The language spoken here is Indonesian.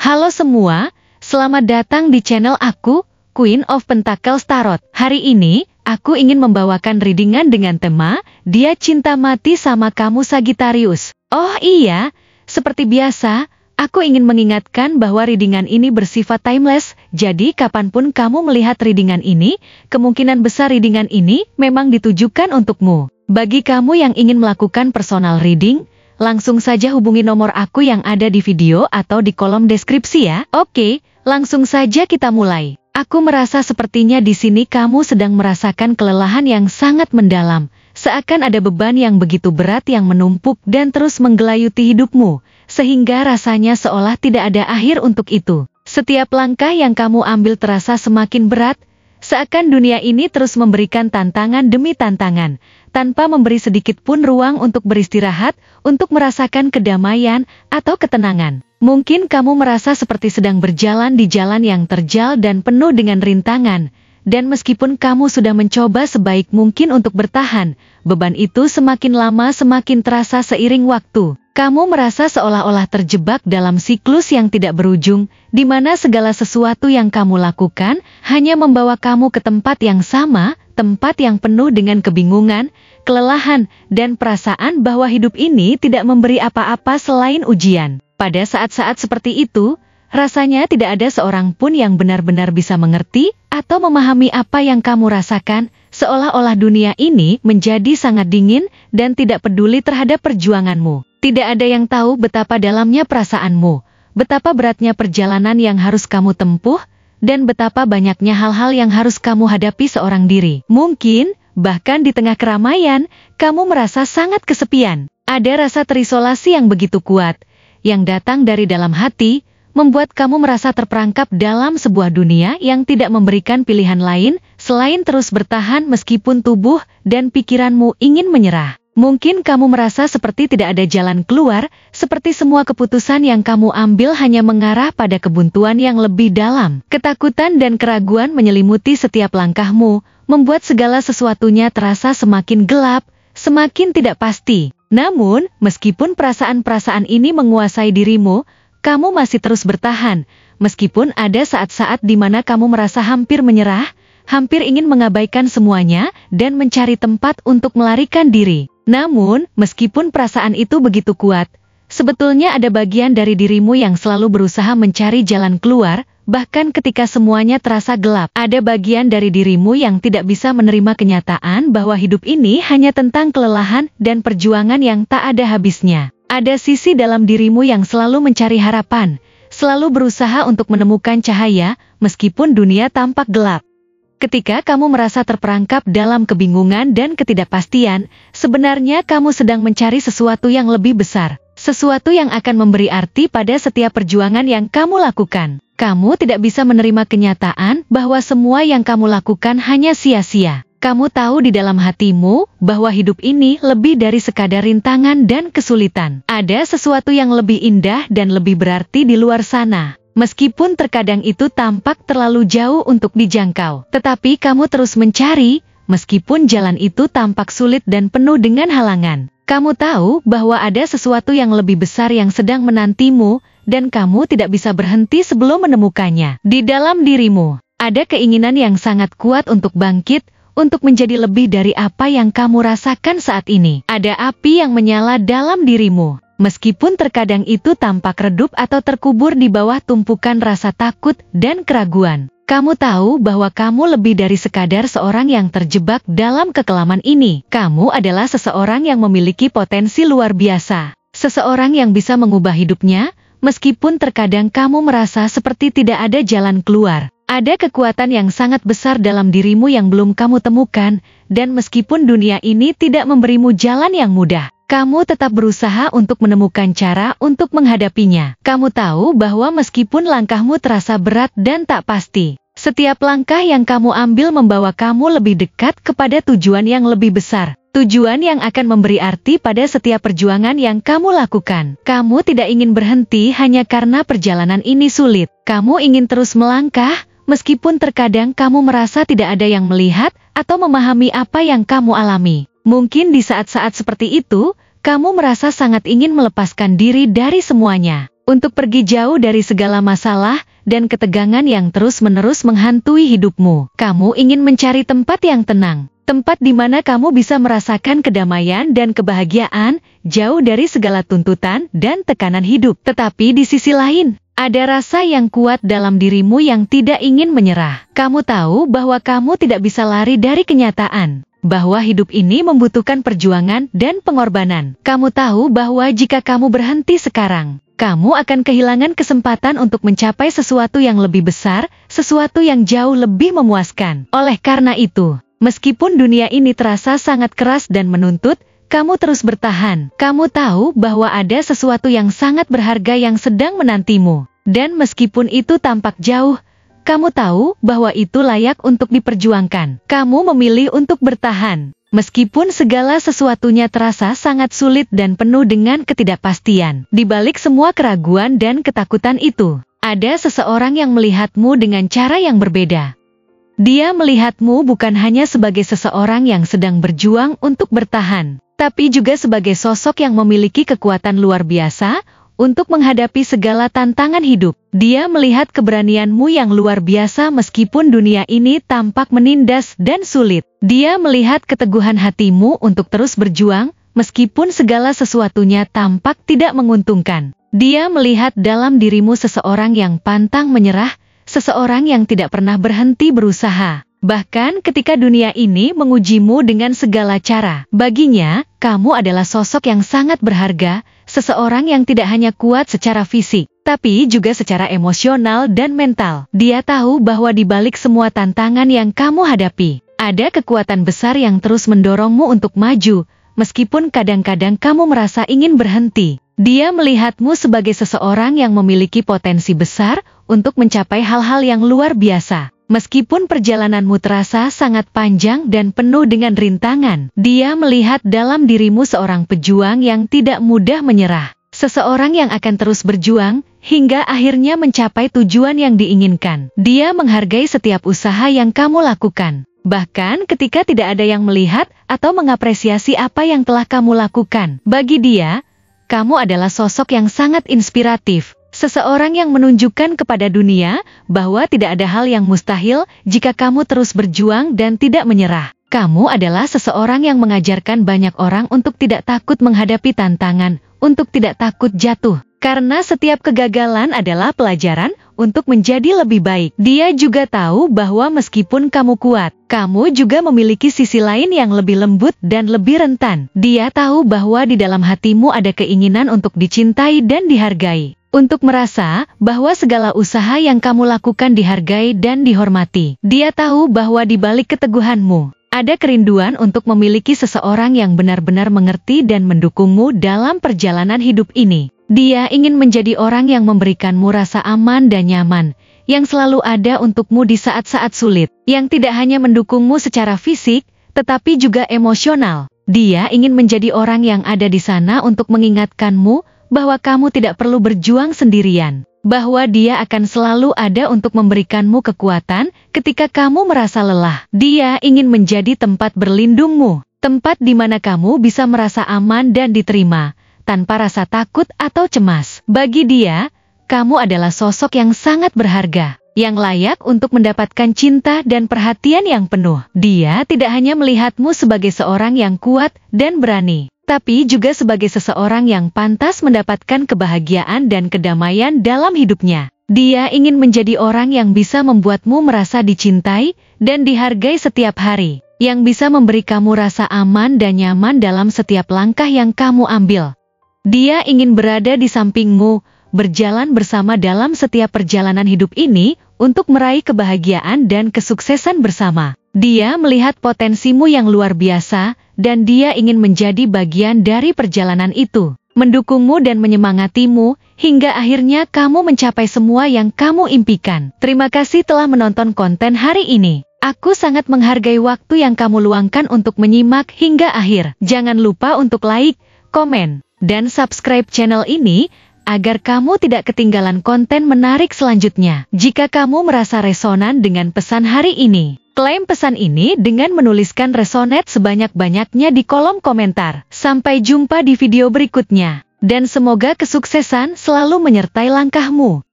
Halo semua, selamat datang di channel aku, Queen of Pentacles Tarot. Hari ini, aku ingin membawakan readingan dengan tema, Dia Cinta Mati Sama Kamu Sagittarius. Oh iya, seperti biasa, aku ingin mengingatkan bahwa readingan ini bersifat timeless, jadi kapanpun kamu melihat readingan ini, kemungkinan besar readingan ini memang ditujukan untukmu. Bagi kamu yang ingin melakukan personal reading, langsung saja hubungi nomor aku yang ada di video atau di kolom deskripsi ya. Oke, langsung saja kita mulai. Aku merasa sepertinya di sini kamu sedang merasakan kelelahan yang sangat mendalam, seakan ada beban yang begitu berat yang menumpuk dan terus menggelayuti hidupmu, sehingga rasanya seolah tidak ada akhir untuk itu. Setiap langkah yang kamu ambil terasa semakin berat, seakan dunia ini terus memberikan tantangan demi tantangan, tanpa memberi sedikit pun ruang untuk beristirahat, untuk merasakan kedamaian atau ketenangan. Mungkin kamu merasa seperti sedang berjalan di jalan yang terjal dan penuh dengan rintangan, dan meskipun kamu sudah mencoba sebaik mungkin untuk bertahan, beban itu semakin lama semakin terasa seiring waktu. Kamu merasa seolah-olah terjebak dalam siklus yang tidak berujung, di mana segala sesuatu yang kamu lakukan hanya membawa kamu ke tempat yang sama, tempat yang penuh dengan kebingungan, kelelahan, dan perasaan bahwa hidup ini tidak memberi apa-apa selain ujian. Pada saat-saat seperti itu, rasanya tidak ada seorang pun yang benar-benar bisa mengerti atau memahami apa yang kamu rasakan, seolah-olah dunia ini menjadi sangat dingin dan tidak peduli terhadap perjuanganmu. Tidak ada yang tahu betapa dalamnya perasaanmu, betapa beratnya perjalanan yang harus kamu tempuh, dan betapa banyaknya hal-hal yang harus kamu hadapi seorang diri. Mungkin, bahkan di tengah keramaian, kamu merasa sangat kesepian. Ada rasa terisolasi yang begitu kuat, yang datang dari dalam hati, membuat kamu merasa terperangkap dalam sebuah dunia yang tidak memberikan pilihan lain, selain terus bertahan meskipun tubuh dan pikiranmu ingin menyerah. Mungkin kamu merasa seperti tidak ada jalan keluar, seperti semua keputusan yang kamu ambil hanya mengarah pada kebuntuan yang lebih dalam. Ketakutan dan keraguan menyelimuti setiap langkahmu, membuat segala sesuatunya terasa semakin gelap, semakin tidak pasti. Namun, meskipun perasaan-perasaan ini menguasai dirimu, kamu masih terus bertahan, meskipun ada saat-saat di mana kamu merasa hampir menyerah, hampir ingin mengabaikan semuanya, dan mencari tempat untuk melarikan diri. Namun, meskipun perasaan itu begitu kuat, sebetulnya ada bagian dari dirimu yang selalu berusaha mencari jalan keluar, bahkan ketika semuanya terasa gelap. Ada bagian dari dirimu yang tidak bisa menerima kenyataan bahwa hidup ini hanya tentang kelelahan dan perjuangan yang tak ada habisnya. Ada sisi dalam dirimu yang selalu mencari harapan, selalu berusaha untuk menemukan cahaya, meskipun dunia tampak gelap. Ketika kamu merasa terperangkap dalam kebingungan dan ketidakpastian, sebenarnya kamu sedang mencari sesuatu yang lebih besar, sesuatu yang akan memberi arti pada setiap perjuangan yang kamu lakukan. Kamu tidak bisa menerima kenyataan bahwa semua yang kamu lakukan hanya sia-sia. Kamu tahu di dalam hatimu bahwa hidup ini lebih dari sekadar rintangan dan kesulitan. Ada sesuatu yang lebih indah dan lebih berarti di luar sana. Meskipun terkadang itu tampak terlalu jauh untuk dijangkau, tetapi kamu terus mencari, meskipun jalan itu tampak sulit dan penuh dengan halangan. Kamu tahu bahwa ada sesuatu yang lebih besar yang sedang menantimu, dan kamu tidak bisa berhenti sebelum menemukannya. Di dalam dirimu, ada keinginan yang sangat kuat untuk bangkit, untuk menjadi lebih dari apa yang kamu rasakan saat ini. Ada api yang menyala dalam dirimu. Meskipun terkadang itu tampak redup atau terkubur di bawah tumpukan rasa takut dan keraguan. Kamu tahu bahwa kamu lebih dari sekadar seorang yang terjebak dalam kekelaman ini. Kamu adalah seseorang yang memiliki potensi luar biasa. Seseorang yang bisa mengubah hidupnya, meskipun terkadang kamu merasa seperti tidak ada jalan keluar. Ada kekuatan yang sangat besar dalam dirimu yang belum kamu temukan, dan meskipun dunia ini tidak memberimu jalan yang mudah, kamu tetap berusaha untuk menemukan cara untuk menghadapinya. Kamu tahu bahwa meskipun langkahmu terasa berat dan tak pasti, setiap langkah yang kamu ambil membawa kamu lebih dekat kepada tujuan yang lebih besar. Tujuan yang akan memberi arti pada setiap perjuangan yang kamu lakukan. Kamu tidak ingin berhenti hanya karena perjalanan ini sulit. Kamu ingin terus melangkah, meskipun terkadang kamu merasa tidak ada yang melihat atau memahami apa yang kamu alami. Mungkin di saat-saat seperti itu, kamu merasa sangat ingin melepaskan diri dari semuanya. untuk pergi jauh dari segala masalah dan ketegangan yang terus-menerus menghantui hidupmu. Kamu ingin mencari tempat yang tenang, tempat di mana kamu bisa merasakan kedamaian dan kebahagiaan, jauh dari segala tuntutan dan tekanan hidup. Tetapi di sisi lain, ada rasa yang kuat dalam dirimu yang tidak ingin menyerah. Kamu tahu bahwa kamu tidak bisa lari dari kenyataan bahwa hidup ini membutuhkan perjuangan dan pengorbanan. Kamu tahu bahwa jika kamu berhenti sekarang, kamu akan kehilangan kesempatan untuk mencapai sesuatu yang lebih besar, sesuatu yang jauh lebih memuaskan. Oleh karena itu, meskipun dunia ini terasa sangat keras dan menuntut, kamu terus bertahan. Kamu tahu bahwa ada sesuatu yang sangat berharga yang sedang menantimu. Dan meskipun itu tampak jauh, kamu tahu bahwa itu layak untuk diperjuangkan. Kamu memilih untuk bertahan, meskipun segala sesuatunya terasa sangat sulit dan penuh dengan ketidakpastian. Di balik semua keraguan dan ketakutan itu, ada seseorang yang melihatmu dengan cara yang berbeda. Dia melihatmu bukan hanya sebagai seseorang yang sedang berjuang untuk bertahan, tapi juga sebagai sosok yang memiliki kekuatan luar biasa untuk menghadapi segala tantangan hidup. Dia melihat keberanianmu yang luar biasa meskipun dunia ini tampak menindas dan sulit. Dia melihat keteguhan hatimu untuk terus berjuang, meskipun segala sesuatunya tampak tidak menguntungkan. Dia melihat dalam dirimu seseorang yang pantang menyerah, seseorang yang tidak pernah berhenti berusaha. Bahkan ketika dunia ini mengujimu dengan segala cara, baginya, kamu adalah sosok yang sangat berharga, seseorang yang tidak hanya kuat secara fisik, tapi juga secara emosional dan mental. Dia tahu bahwa di balik semua tantangan yang kamu hadapi, ada kekuatan besar yang terus mendorongmu untuk maju, meskipun kadang-kadang kamu merasa ingin berhenti. Dia melihatmu sebagai seseorang yang memiliki potensi besar untuk mencapai hal-hal yang luar biasa. Meskipun perjalananmu terasa sangat panjang dan penuh dengan rintangan, dia melihat dalam dirimu seorang pejuang yang tidak mudah menyerah. Seseorang yang akan terus berjuang, hingga akhirnya mencapai tujuan yang diinginkan. Dia menghargai setiap usaha yang kamu lakukan. Bahkan ketika tidak ada yang melihat atau mengapresiasi apa yang telah kamu lakukan. Bagi dia, kamu adalah sosok yang sangat inspiratif. Seseorang yang menunjukkan kepada dunia bahwa tidak ada hal yang mustahil jika kamu terus berjuang dan tidak menyerah. Kamu adalah seseorang yang mengajarkan banyak orang untuk tidak takut menghadapi tantangan, untuk tidak takut jatuh. Karena setiap kegagalan adalah pelajaran untuk menjadi lebih baik. Dia juga tahu bahwa meskipun kamu kuat, kamu juga memiliki sisi lain yang lebih lembut dan lebih rentan. Dia tahu bahwa di dalam hatimu ada keinginan untuk dicintai dan dihargai. Untuk merasa bahwa segala usaha yang kamu lakukan dihargai dan dihormati. Dia tahu bahwa di balik keteguhanmu, ada kerinduan untuk memiliki seseorang yang benar-benar mengerti dan mendukungmu dalam perjalanan hidup ini. Dia ingin menjadi orang yang memberikanmu rasa aman dan nyaman, yang selalu ada untukmu di saat-saat sulit, yang tidak hanya mendukungmu secara fisik, tetapi juga emosional. Dia ingin menjadi orang yang ada di sana untuk mengingatkanmu bahwa kamu tidak perlu berjuang sendirian, bahwa dia akan selalu ada untuk memberikanmu kekuatan ketika kamu merasa lelah. Dia ingin menjadi tempat berlindungmu, tempat di mana kamu bisa merasa aman dan diterima, tanpa rasa takut atau cemas. Bagi dia, kamu adalah sosok yang sangat berharga, yang layak untuk mendapatkan cinta dan perhatian yang penuh. Dia tidak hanya melihatmu sebagai seorang yang kuat dan berani, tapi juga sebagai seseorang yang pantas mendapatkan kebahagiaan dan kedamaian dalam hidupnya. Dia ingin menjadi orang yang bisa membuatmu merasa dicintai dan dihargai setiap hari, yang bisa memberi kamu rasa aman dan nyaman dalam setiap langkah yang kamu ambil. Dia ingin berada di sampingmu, berjalan bersama dalam setiap perjalanan hidup ini untuk meraih kebahagiaan dan kesuksesan bersama. Dia melihat potensimu yang luar biasa, dan dia ingin menjadi bagian dari perjalanan itu, mendukungmu dan menyemangatimu, hingga akhirnya kamu mencapai semua yang kamu impikan. Terima kasih telah menonton konten hari ini. Aku sangat menghargai waktu yang kamu luangkan untuk menyimak hingga akhir. Jangan lupa untuk like, komen, dan subscribe channel ini, agar kamu tidak ketinggalan konten menarik selanjutnya. Jika kamu merasa resonan dengan pesan hari ini, klaim pesan ini dengan menuliskan resonate sebanyak-banyaknya di kolom komentar. Sampai jumpa di video berikutnya. Dan semoga kesuksesan selalu menyertai langkahmu.